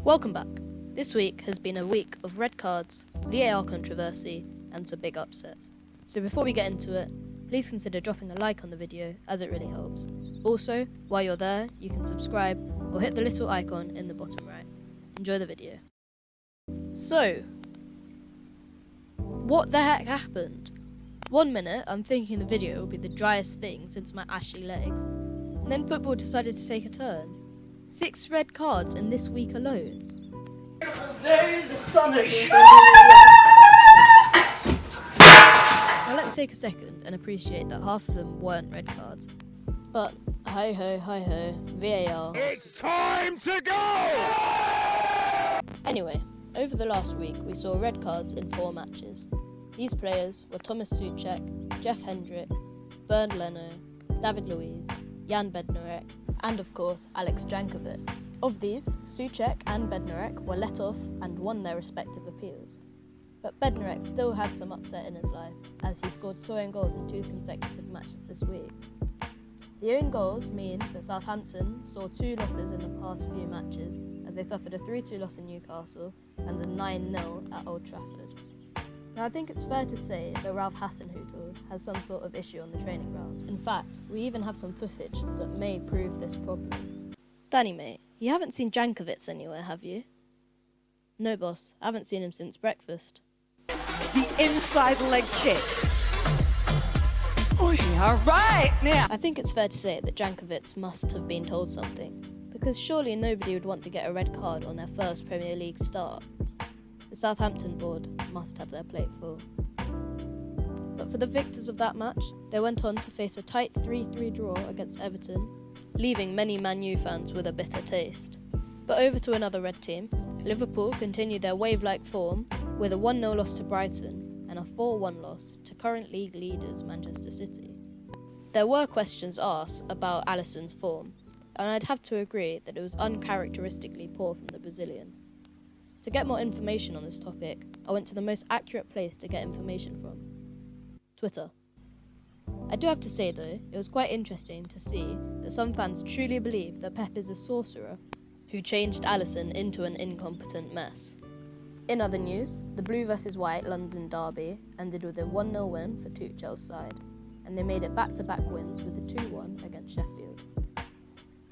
Welcome back. This week has been a week of red cards, VAR controversy, and some big upsets. So before we get into it, please consider dropping a like on the video as it really helps. Also, while you're there, you can subscribe or hit the little icon in the bottom right. Enjoy the video. So, what the heck happened? 1 minute I'm thinking the video will be the driest thing since my ashy legs, and then football decided to take a turn. 6 red cards in this week alone. Today the sun is shining. Now let's take a second and appreciate that half of them weren't red cards. But hi ho, VAR. It's time to go! Anyway, over the last week we saw red cards in 4 matches. These players were Thomas Souček, Jeff Hendrick, Bernd Leno, David Luiz, Jan Bednarek, and of course Alex Jankovic. Of these, Souček and Bednarek were let off and won their respective appeals. But Bednarek still had some upset in his life, as he scored 2 own goals in 2 consecutive matches this week. The own goals mean that Southampton saw 2 losses in the past few matches, as they suffered a 3-2 loss in Newcastle and a 9-0 at Old Trafford. Now I think it's fair to say that Ralph Hasenhüttl has some sort of issue on the training ground. In fact, we even have some footage that may prove this problem. Danny mate, you haven't seen Jankovic anywhere, have you? No boss, I haven't seen him since breakfast. The inside leg kick. Oh yeah, right now. I think it's fair to say that Jankovic must have been told something, because surely nobody would want to get a red card on their first Premier League start. The Southampton board must have their plate full. But for the victors of that match, they went on to face a tight 3-3 draw against Everton, leaving many Man U fans with a bitter taste. But over to another red team, Liverpool continued their wave-like form with a 1-0 loss to Brighton and a 4-1 loss to current league leaders Manchester City. There were questions asked about Alisson's form, and I'd have to agree that it was uncharacteristically poor from the Brazilian. To get more information on this topic, I went to the most accurate place to get information from: Twitter. I do have to say though, it was quite interesting to see that some fans truly believe that Pep is a sorcerer who changed Alisson into an incompetent mess. In other news, the Blue vs White London derby ended with a 1-0 win for Tuchel's side, and they made it back-to-back wins with a 2-1 against Sheffield.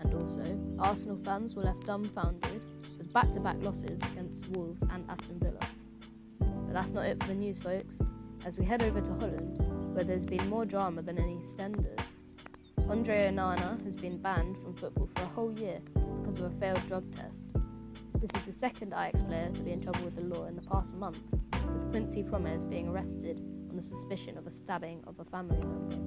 And also, Arsenal fans were left dumbfounded with back-to-back losses against Wolves and Aston Villa. But that's not it for the news, folks, as we head over to Holland, where there's been more drama than any EastEnders. Andre Onana has been banned from football for a whole year because of a failed drug test. This is the second Ajax player to be in trouble with the law in the past month, with Quincy Promes being arrested on the suspicion of a stabbing of a family member.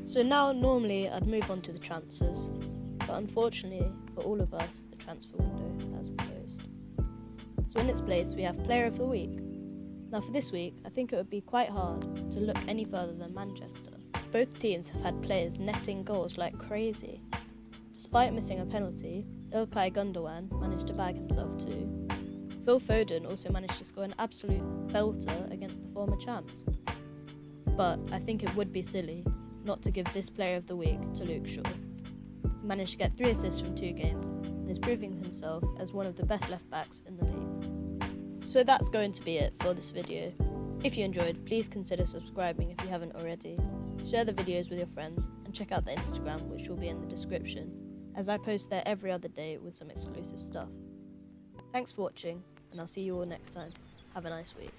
So now normally I'd move on to the transfers, but unfortunately for all of us, the transfer window has closed. So in its place we have Player of the Week. Now for this week, I think it would be quite hard to look any further than Manchester. Both teams have had players netting goals like crazy. Despite missing a penalty, Ilkay Gundogan managed to bag himself 2. Phil Foden also managed to score an absolute belter against the former champs. But I think it would be silly not to give this Player of the Week to Luke Shaw. He managed to get 3 assists from 2 games and is proving himself as one of the best left backs in the league. So that's going to be it for this video. If you enjoyed, please consider subscribing if you haven't already. Share the videos with your friends and check out the Instagram, which will be in the description, as I post there every other day with some exclusive stuff. Thanks for watching, and I'll see you all next time. Have a nice week.